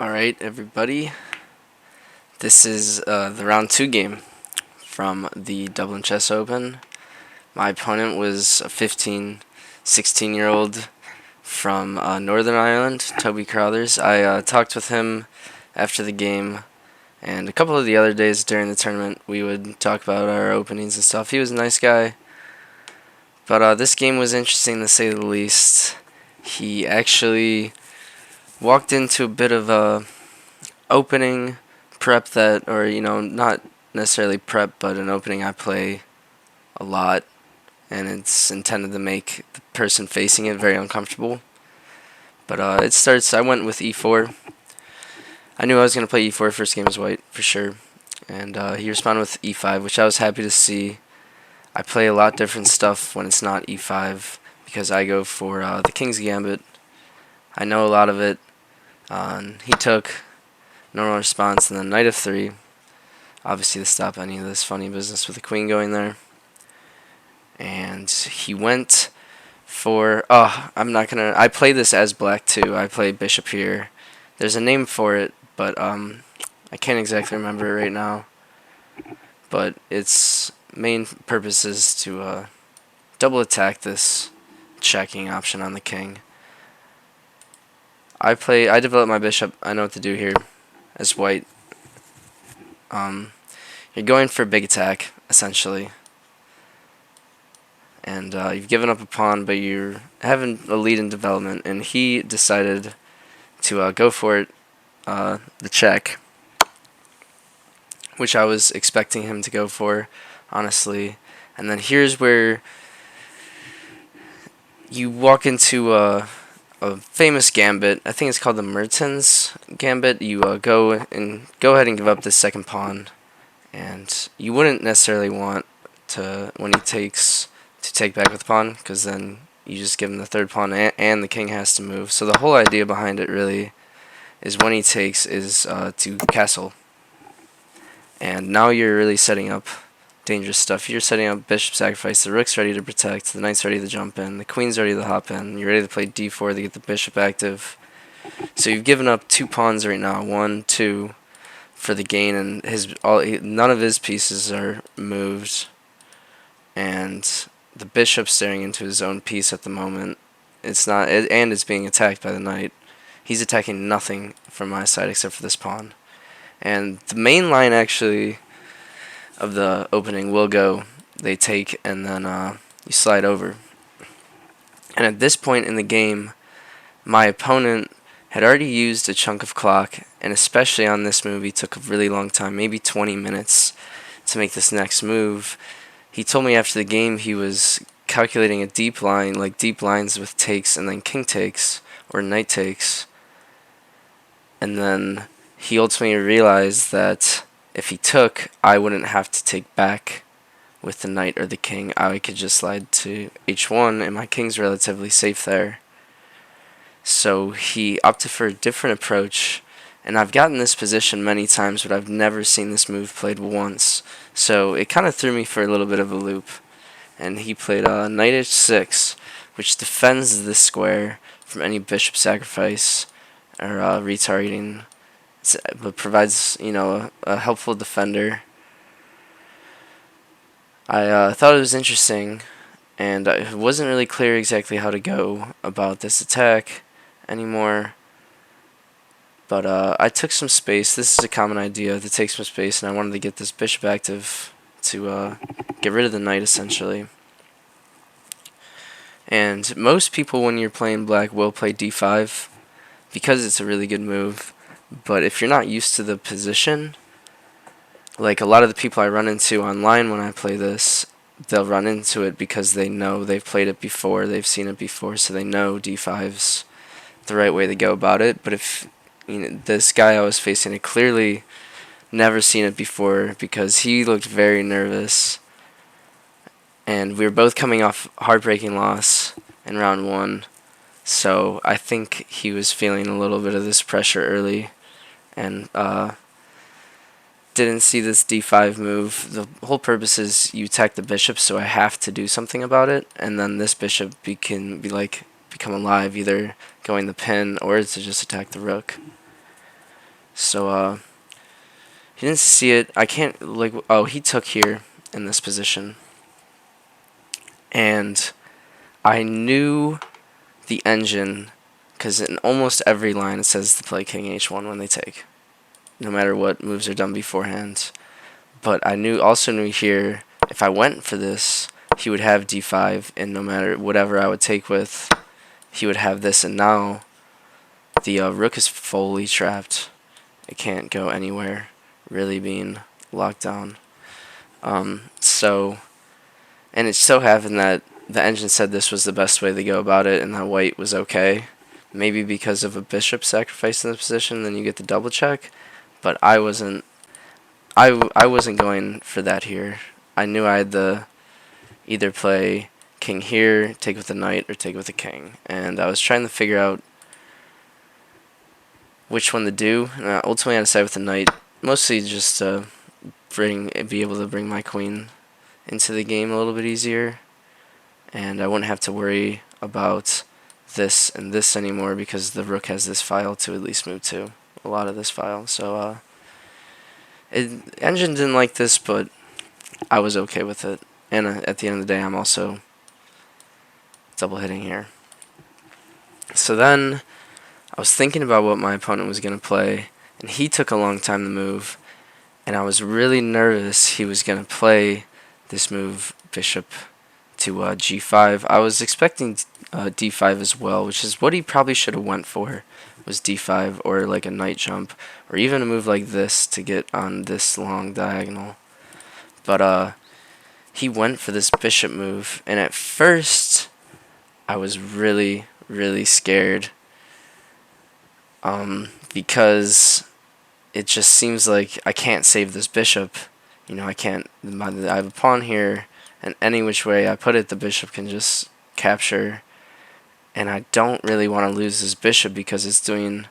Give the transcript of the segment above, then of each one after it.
Alright, everybody. This is the round 2 game from the Dublin Chess Open. My opponent was a 16-year-old from Northern Ireland, Toby Carruthers. I talked with him after the game, and a couple of the other days during the tournament, we would talk about our openings and stuff. He was a nice guy, but this game was interesting to say the least. He actually walked into a bit of a opening prep that, or not necessarily prep, but an opening I play a lot, and it's intended to make the person facing it very uncomfortable. But it starts. I went with e4. I knew I was going to play e4 first game as white for sure, and he responded with e5, which I was happy to see. I play a lot different stuff when it's not e5 because I go for the King's Gambit. I know a lot of it. He took normal response and then knight of 3. Obviously to stop any of this funny business with the queen going there. And he went for, I play this as black too. I play bishop here. There's a name for it, but I can't exactly remember it right now. But its main purpose is to double attack this checking option on the king. I develop my bishop. I know what to do here as white. You're going for a big attack, essentially. And you've given up a pawn, but you're having a lead in development, and he decided to go for it, the check, which I was expecting him to go for, honestly. And then here's where you walk into a famous gambit. I think it's called the Mertens Gambit. You go ahead and give up this second pawn, and you wouldn't necessarily want to, when he takes, to take back with the pawn, because then you just give him the third pawn and the king has to move. So the whole idea behind it really is when he takes is to castle. And now you're really setting up dangerous stuff. You're setting up bishop sacrifice, the rook's ready to protect, the knight's ready to jump in, the queen's ready to hop in, you're ready to play d4 to get the bishop active. So you've given up 2 pawns right now, 1, 2, for the gain, and none of his pieces are moved. And the bishop's staring into his own piece at the moment. And it's being attacked by the knight. He's attacking nothing from my side except for this pawn. And the main line actually of the opening will go, they take, and then you slide over. And at this point in the game, my opponent had already used a chunk of clock, and especially on this move, he took a really long time, maybe 20 minutes, to make this next move. He told me after the game he was calculating a deep line, like deep lines with takes and then king takes, or knight takes. And then he ultimately realized that if he took, I wouldn't have to take back with the knight or the king. I could just slide to h1, and my king's relatively safe there. So he opted for a different approach, and I've gotten this position many times, but I've never seen this move played once. So it kind of threw me for a little bit of a loop. And he played knight h6, which defends this square from any bishop sacrifice or retargeting, but provides, a helpful defender. I thought it was interesting, and it wasn't really clear exactly how to go about this attack anymore. But I took some space. This is a common idea, to take some space, and I wanted to get this bishop active to get rid of the knight, essentially. And most people, when you're playing black, will play d5 because it's a really good move. But if you're not used to the position, like a lot of the people I run into online when I play this, they'll run into it because they know they've played it before, they've seen it before, so they know d5's the right way to go about it. But if this guy I was facing had clearly never seen it before because he looked very nervous, and we were both coming off heartbreaking loss in round 1, so I think he was feeling a little bit of this pressure early, and didn't see this d5 move. The whole purpose is you attack the bishop, so I have to do something about it, and then this bishop become alive, either going the pin or to just attack the rook. So he didn't see it. I can't like. Oh, he took here in this position, and I knew the engine because in almost every line it says to play King H1 when they take, no matter what moves are done beforehand. But I also knew here if I went for this, he would have D5, and no matter whatever I would take with, he would have this. And now the rook is fully trapped. It can't go anywhere, really being locked down. So, and it so happened that the engine said this was the best way to go about it, and that white was okay. Maybe because of a bishop sacrifice in the position, then you get the double check. But I wasn't. I wasn't going for that here. I knew I had to either play king here, take with the knight, or take with the king, and I was trying to figure out which one to do. And ultimately, I decided with the knight, mostly just to be able to bring my queen into the game a little bit easier, and I wouldn't have to worry about this and this anymore because the rook has this file to at least move to, a lot of this file. So engine didn't like this, but I was okay with it. And at the end of the day, I'm also double hitting here. So then I was thinking about what my opponent was going to play, and he took a long time to move, and I was really nervous he was going to play this move, bishop to g5. I was expecting d5 as well, which is what he probably should have went for, was d5 or like a knight jump, or even a move like this to get on this long diagonal. But he went for this bishop move, and at first I was really, really scared because it just seems like I can't save this bishop. You know, I can't. I have a pawn here, and any which way I put it, the bishop can just capture. And I don't really want to lose this bishop because it's doing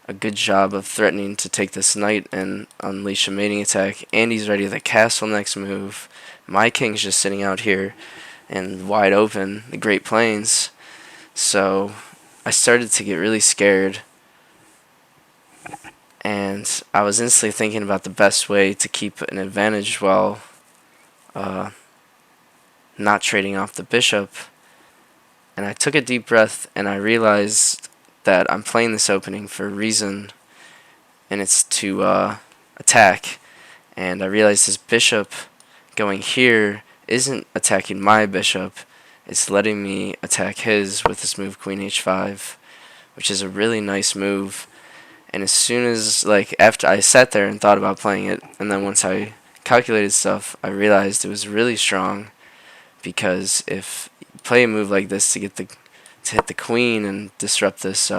a good job of threatening to take this knight and unleash a mating attack. And he's ready to the castle next move. My king's just sitting out here and wide open, the Great Plains. So I started to get really scared. And I was instantly thinking about the best way to keep an advantage while not trading off the bishop. And I took a deep breath and I realized that I'm playing this opening for a reason, and it's to attack. And I realized this bishop going here isn't attacking my bishop, it's letting me attack his with this move queen h5, which is a really nice move. And as soon as, like, after I sat there and thought about playing it, and then once I calculated stuff, I realized it was really strong, because if you play a move like this to hit the queen and disrupt this,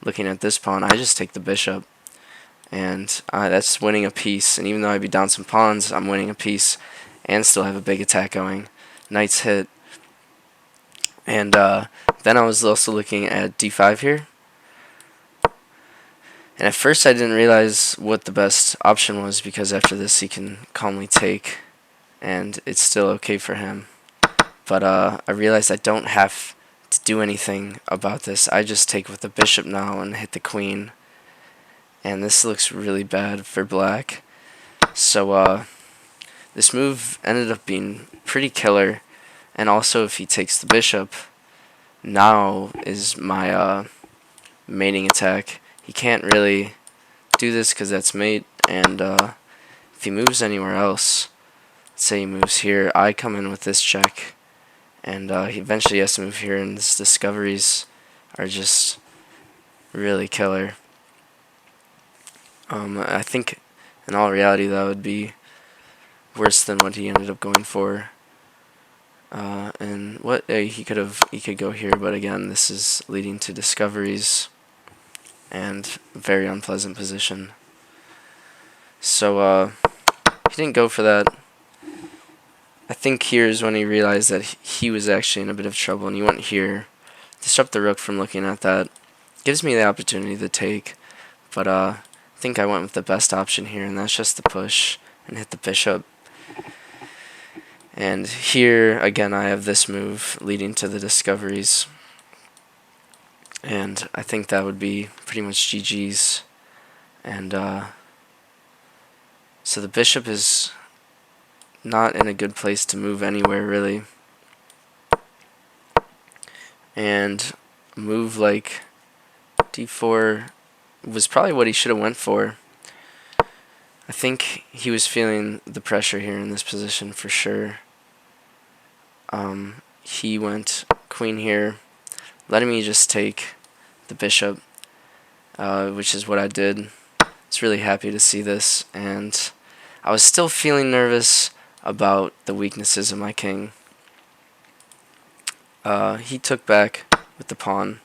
looking at this pawn, I just take the bishop, and that's winning a piece. And even though I'd be down some pawns, I'm winning a piece, and still have a big attack going. Knight's hit, and then I was also looking at d5 here. And at first I didn't realize what the best option was, because after this he can calmly take, and it's still okay for him. But I realized I don't have to do anything about this. I just take with the bishop now and hit the queen. And this looks really bad for black. So this move ended up being pretty killer. And also if he takes the bishop, now is my mating attack. He can't really do this because that's mate, and if he moves anywhere else, let's say he moves here, I come in with this check, and he eventually has to move here, and his discoveries are just really killer. I think in all reality that would be worse than what he ended up going for. And what he could go here, but again, this is leading to discoveries and very unpleasant position. So he didn't go for that. I think here's when he realized that he was actually in a bit of trouble, and he went here. Disrupt the rook from looking at that. Gives me the opportunity to take, but I think I went with the best option here, and that's just to push and hit the bishop. And here, again, I have this move leading to the discoveries. And I think that would be pretty much GG's. And so the bishop is not in a good place to move anywhere, really. And a move like d4 was probably what he should have went for. I think he was feeling the pressure here in this position for sure. He went queen here, letting me just take the bishop, which is what I did. I was really happy to see this, and I was still feeling nervous about the weaknesses of my king. He took back with the pawn,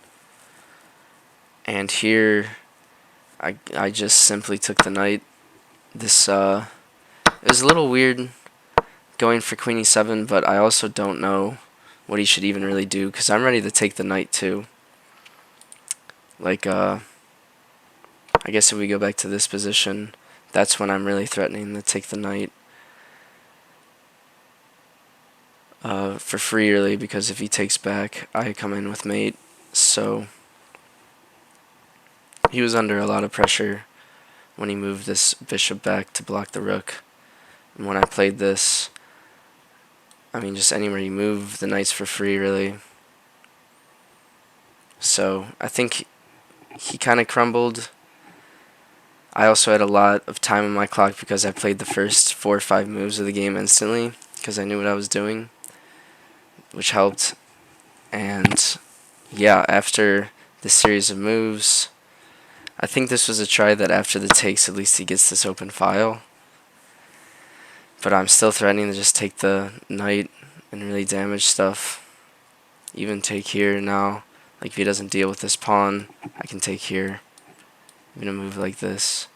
and here I just simply took the knight. This it was a little weird going for queen e7, but I also don't know what he should even really do, because I'm ready to take the knight too. Like, I guess if we go back to this position, that's when I'm really threatening to take the knight for free, really, because if he takes back, I come in with mate. So he was under a lot of pressure when he moved this bishop back to block the rook. And when I played this, I mean, just anywhere you move, the knight's for free, really. So I think he kind of crumbled. I also had a lot of time on my clock because I played the first 4 or 5 moves of the game instantly because I knew what I was doing, which helped. And yeah, after this series of moves, I think this was a try that after the takes, at least he gets this open file. But I'm still threatening to just take the knight and really damage stuff. Even take here now. Like, if he doesn't deal with this pawn, I can take here. Even a move like this.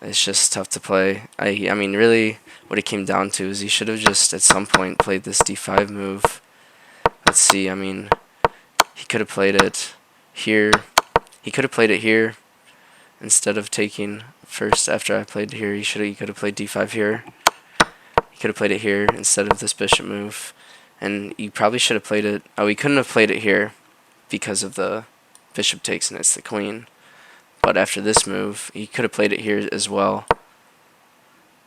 It's just tough to play. I mean, really, what it came down to is he should have just, at some point, played this d5 move. Let's see, I mean, he could have played it here. He could have played it here instead of taking first after I played here. He could have played d5 here. He could have played it here instead of this bishop move. And he probably should have played it. Oh, he couldn't have played it here because of the bishop takes and it's the queen. But after this move, he could have played it here as well.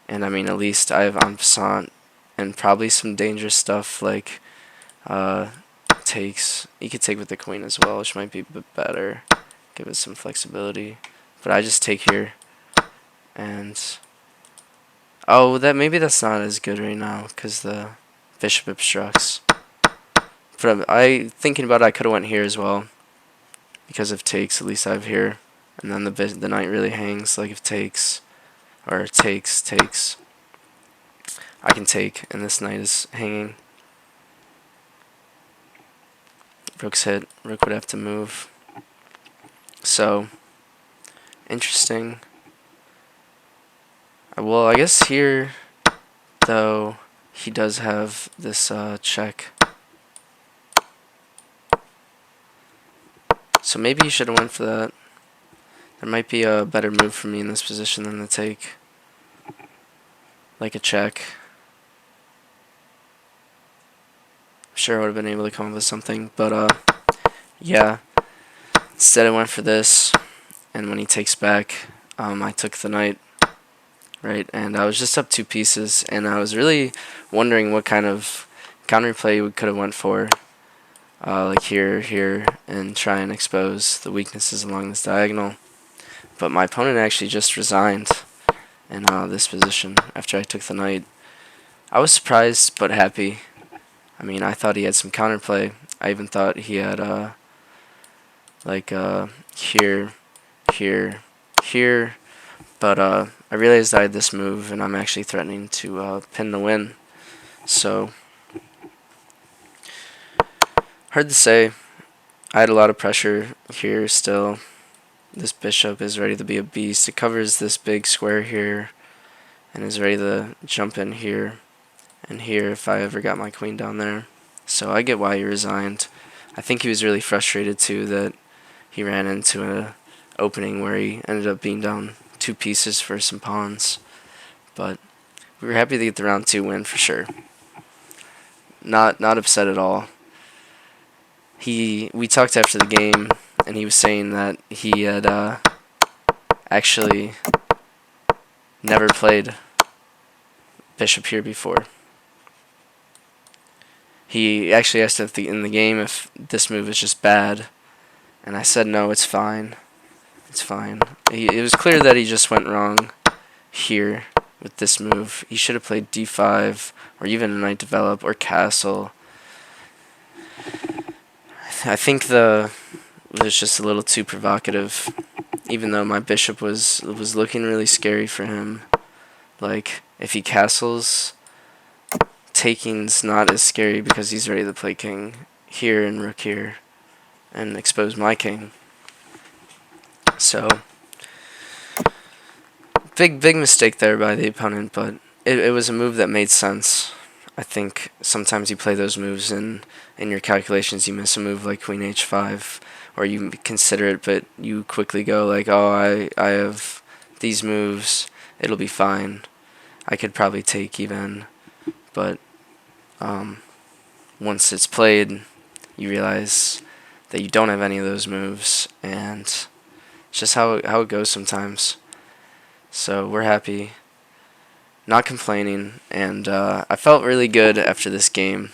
And I mean, at least I have en passant and probably some dangerous stuff like takes. He could take with the queen as well, which might be a bit better. Give it some flexibility. But I just take here. And oh, maybe that's not as good right now because the bishop obstructs. But thinking about it, I could have went here as well because if takes, at least I have here. And then the knight really hangs, like if takes, or takes, I can take, and this knight is hanging. Rook's hit, rook would have to move. So, interesting. Well, I guess here, though, he does have this check. So maybe he should have went for that. There might be a better move for me in this position than the take. Like a check. I'm sure I would have been able to come up with something. But, yeah. Instead I went for this. And when he takes back, I took the knight. Right? And I was just up 2 pieces. And I was really wondering what kind of counterplay we could have went for. Like here, and try and expose the weaknesses along this diagonal. But my opponent actually just resigned in this position after I took the knight. I was surprised but happy. I mean, I thought he had some counterplay. I even thought he had here, here. But I realized I had this move, and I'm actually threatening to pin the win. So, hard to say. I had a lot of pressure here still. This bishop is ready to be a beast. It covers this big square here and is ready to jump in here and here if I ever got my queen down there. So I get why he resigned. I think he was really frustrated too that he ran into an opening where he ended up being down 2 pieces for some pawns. But we were happy to get the round 2 win for sure. Not upset at all. We talked after the game, and he was saying that he had actually never played bishop here before. He actually asked in the game if this move is just bad, and I said no, it's fine. It's fine. It was clear that he just went wrong here with this move. He should have played d5 or even a knight develop or castle. I think it was just a little too provocative, even though my bishop was looking really scary for him. Like, if he castles, taking's not as scary because he's ready to play king here and rook here and expose my king. So, big mistake there by the opponent, but it was a move that made sense. I think sometimes you play those moves and in your calculations you miss a move like queen h5, or you consider it but you quickly go like, oh, I have these moves, it'll be fine, I could probably take even, but once it's played you realize that you don't have any of those moves, and it's just how it goes sometimes. So we're happy, not complaining, and I felt really good after this game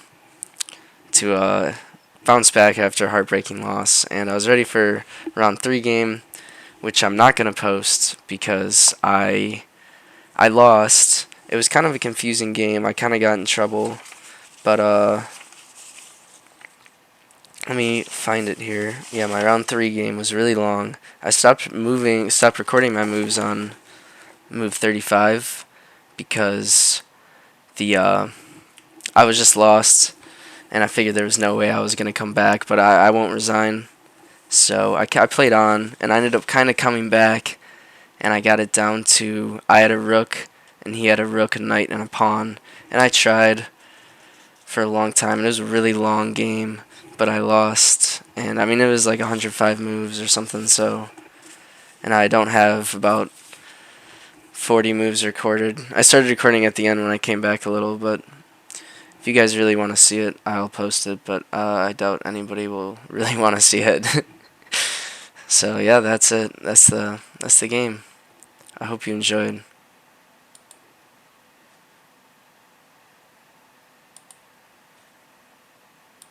to bounce back after a heartbreaking loss, and I was ready for round 3 game, which I'm not going to post because I lost. It was kind of a confusing game. I kind of got in trouble, but let me find it here. Yeah, my round 3 game was really long. I stopped recording my moves on move 35 because I was just lost, and I figured there was no way I was going to come back, but I won't resign. So I played on, and I ended up kind of coming back, and I got it down to I had a rook, and he had a rook, a knight, and a pawn, and I tried for a long time, and it was a really long game, but I lost, and I mean, it was like 105 moves or something, so, and I don't have about 40 moves recorded. I started recording at the end when I came back a little, but if you guys really want to see it, I'll post it, but I doubt anybody will really want to see it. So yeah, that's it. That's the game. I hope you enjoyed.